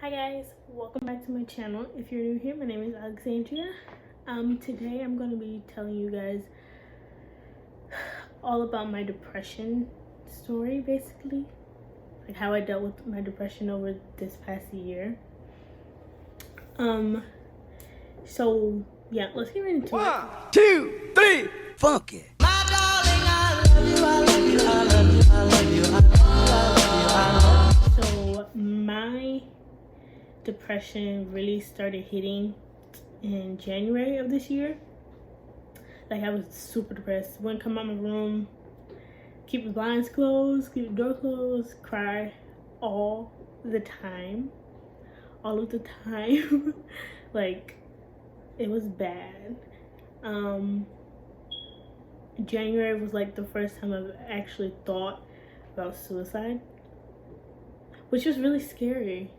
Hi guys, welcome back to my channel. If you're new here, my name is Alexandria. Today I'm going to be telling you guys all about my depression story, basically, like how I dealt with my depression over this past year. So yeah, let's get right into it. 1, 2, 3, funky. So my depression really started hitting in January of this year. Like, I was super depressed. Wouldn't come out of my room, keep the blinds closed, keep the door closed, cry all the time. All of the time. Like, it was bad. January was like the first time I've actually thought about suicide, which was really scary.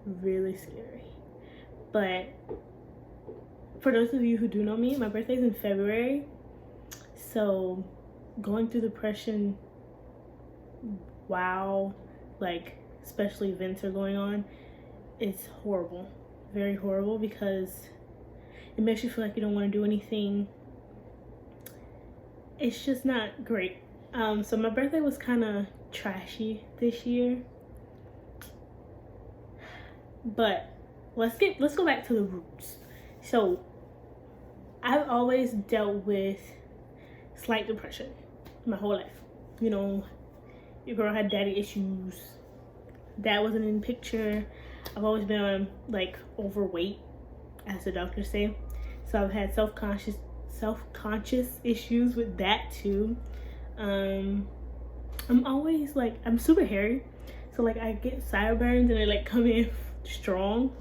Really scary. But for those of you who do know me, my birthday's in February, so going through depression while like special events are going on, it's horrible. Very horrible, because it makes you feel like you don't want to do anything. It's just not great. So my birthday was kind of trashy this year, but let's go back to the roots. So I've always dealt with slight depression my whole life. You know, your girl had daddy issues. Dad wasn't in the picture. I've always been like overweight, as the doctors say. So I've had self-conscious issues with that too. I'm always like, I'm super hairy. So like I get sideburns and they like come in strong.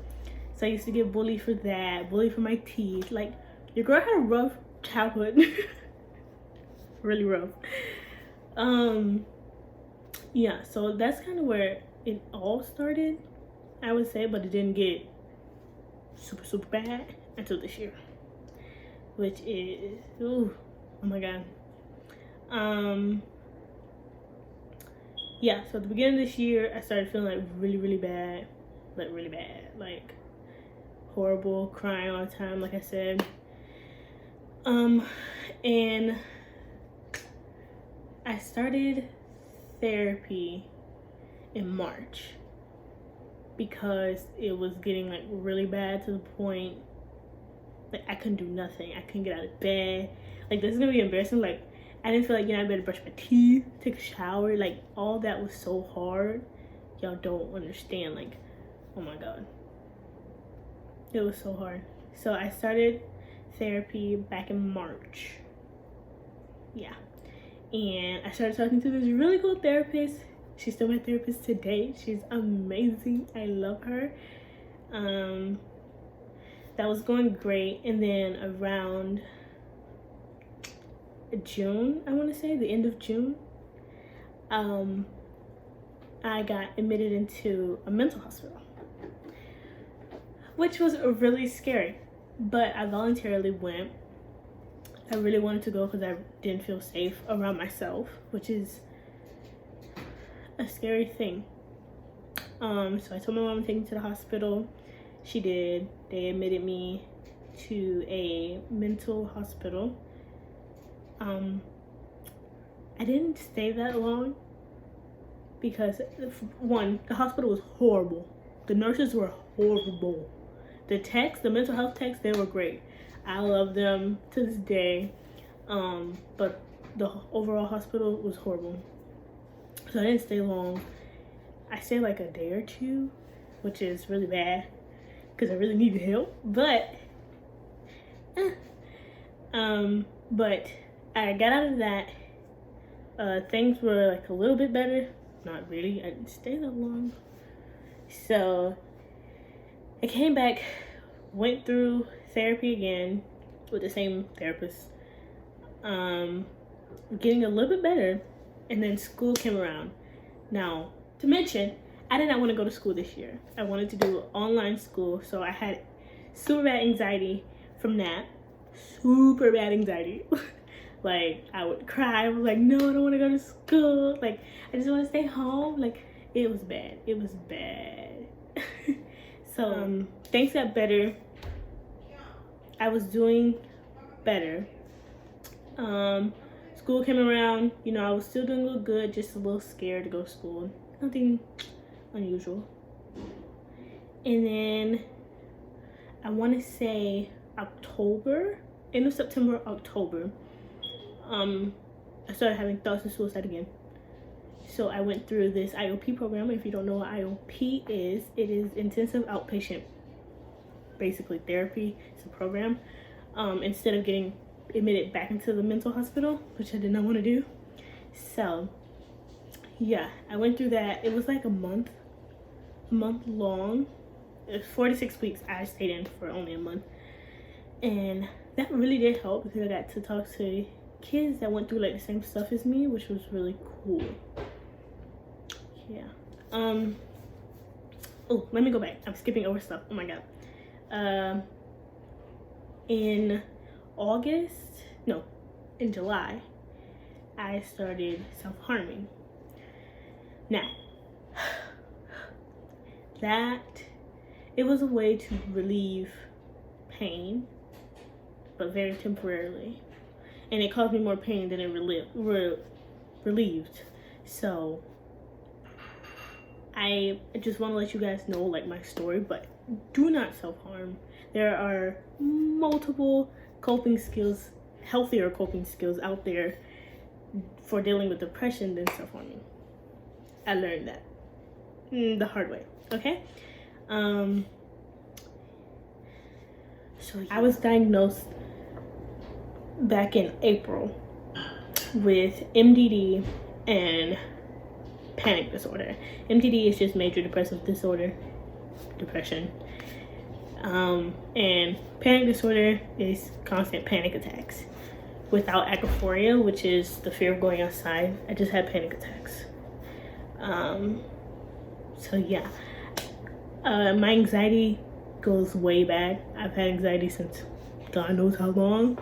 So I used to get bullied for that, bullied for my teeth. Like, your girl had a rough childhood. Really rough. Yeah, so that's kind of where it all started, I would say, but it didn't get super bad until this year, which is, ooh, oh my god. Yeah, so at the beginning of this year, I started feeling like really bad, like horrible, crying all the time, like I said. And I started therapy in March because it was getting like really bad, to the point like I couldn't do nothing. I couldn't get out of bed. Like, this is gonna be embarrassing. Like, I didn't feel like, you know, I better brush my teeth, take a shower. Like, all that was so hard. Y'all don't understand. Like, oh my god, it was so hard. So I started therapy back in March. Yeah, and I started talking to this really cool therapist. She's still my therapist today. She's amazing. I love her. That was going great. And then around June, I want to say the end of June, I got admitted into a mental hospital, which was really scary, but I voluntarily went. I really wanted to go because I didn't feel safe around myself, which is a scary thing. So I told my mom to take me to the hospital. She did. They admitted me to a mental hospital. I didn't stay that long because, one, the hospital was horrible. The nurses were horrible. The mental health techs, they were great. I love them to this day. But the overall hospital was horrible. So I didn't stay long. I stayed like a day or two, which is really bad because I really needed help. But I got out of that. Things were like a little bit better. Not really. I didn't stay that long. So I came back, went through therapy again with the same therapist. Getting a little bit better, and then school came around. Now, to mention, I did not want to go to school this year. I wanted to do online school, so I had super bad anxiety from that. Super bad anxiety. Like, I would cry. I was like, no, I don't want to go to school. Like, I just want to stay home. Like, it was bad. It was bad. So things got better. I was doing better. School came around, you know, I was still doing a little good, just a little scared to go to school. Nothing unusual. And then I want to say October, end of September, October, I started having thoughts of suicide again. So I went through this IOP program. If you don't know what IOP is, it is intensive outpatient, basically therapy. It's a program. Instead of getting admitted back into the mental hospital, which I did not want to do. So yeah, I went through that. It was like a month long. It was 46 weeks. I stayed in for only a month, and that really did help because I got to talk to kids that went through like the same stuff as me, which was really cool. Yeah. Oh, let me go back. I'm skipping over stuff. Oh my god. In July, I started self-harming. Now, it was a way to relieve pain, but very temporarily. And it caused me more pain than it relieved. So, I just want to let you guys know, like, my story, but do not self-harm. There are multiple coping skills, healthier coping skills out there for dealing with depression than self-harming. I learned that the hard way, okay? So I was diagnosed back in April with MDD and panic disorder. MDD is just major depressive disorder, depression. And panic disorder is constant panic attacks without acrophoria, which is the fear of going outside. I just had panic attacks. So yeah, my anxiety goes way back. I've had anxiety since God knows how long.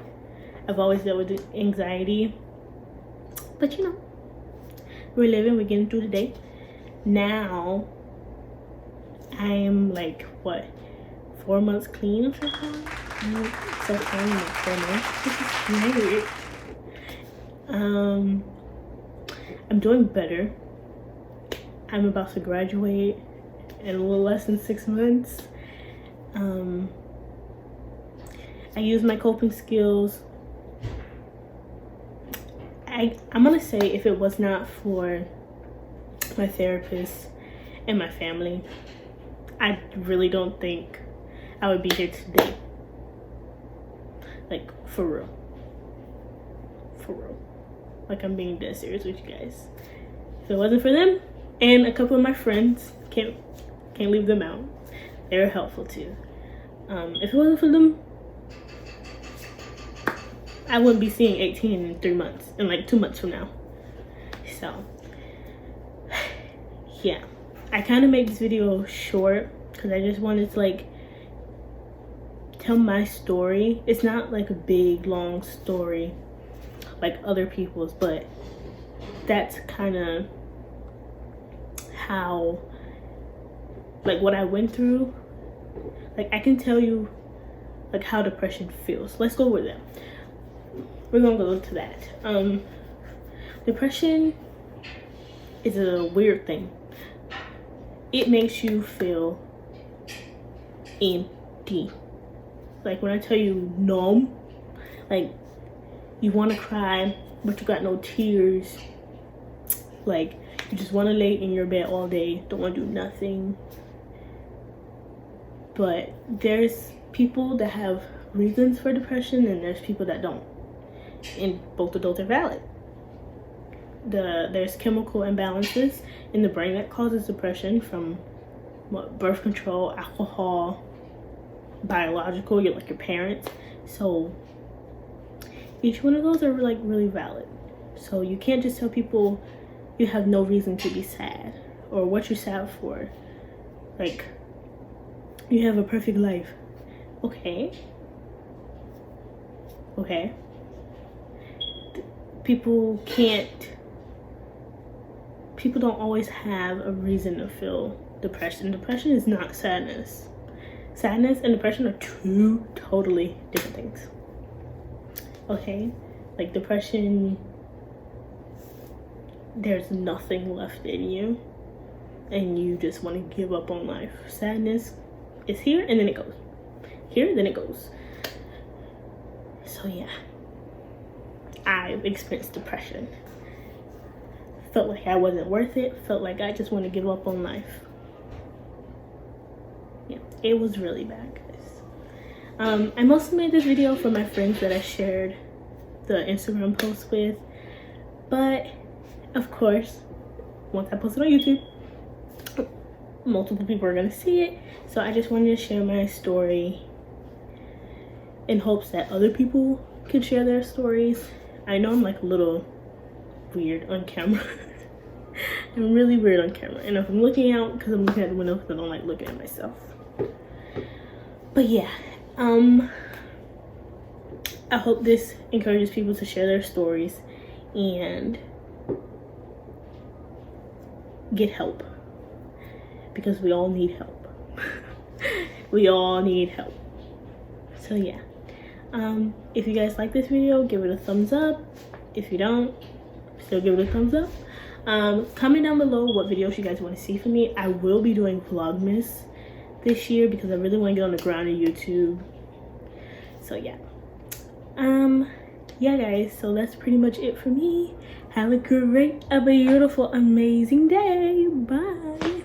I've always dealt with anxiety, but you know, we're living, we're getting through the day. Now I am like, what, 4 months clean of self-harm? Self-harm like 4 months. This is weird. I'm doing better. I'm about to graduate in a little less than 6 months. I use my coping skills. I'm gonna say, if it was not for my therapist and my family, I really don't think I would be here today. Like, for real. For real. Like, I'm being dead serious with you guys. If it wasn't for them and a couple of my friends, can't leave them out. They're helpful too. If it wasn't for them, I wouldn't be seeing 18 in 3 months, in like 2 months from now. So yeah, I kind of made this video short because I just wanted to like tell my story. It's not like a big long story like other people's, but that's kind of how, like, what I went through. Like, I can tell you like how depression feels. Let's go with that. We're gonna go into that. Depression is a weird thing. It makes you feel empty. Like, when I tell you numb, like, you want to cry, but you got no tears. Like, you just want to lay in your bed all day, don't want to do nothing. But there's people that have reasons for depression, and there's people that don't. And both of those are valid. There's chemical imbalances in the brain that causes depression, from birth control, alcohol, biological, like your parents. So each one of those are like really valid. So you can't just tell people you have no reason to be sad or what you're sad for. Like, you have a perfect life. Okay. People don't always have a reason to feel depression. Depression is not sadness. sadness and depression are two totally different things. Okay, like depression, there's nothing left in you and you just want to give up on life. Sadness is here and then it goes. Here, then it goes. So yeah, I've experienced depression. Felt like I wasn't worth it. Felt like I just want to give up on life. Yeah, it was really bad, guys. I mostly made this video for my friends that I shared the Instagram post with, but of course, once I post it on YouTube, multiple people are gonna see it. So I just wanted to share my story in hopes that other people can share their stories. I know I'm like a little weird on camera. I'm really weird on camera, and if I'm looking out because I'm looking at the window because I don't like looking at myself. But yeah, I hope this encourages people to share their stories and get help, because we all need help. We all need help. So yeah, if you guys like this video, give it a thumbs up. If you don't, still give it a thumbs up. Comment down below what videos you guys want to see from me. I will be doing Vlogmas this year because I really want to get on the ground of YouTube. So yeah, yeah guys, so that's pretty much it for me. Have a great, a beautiful, amazing day. Bye.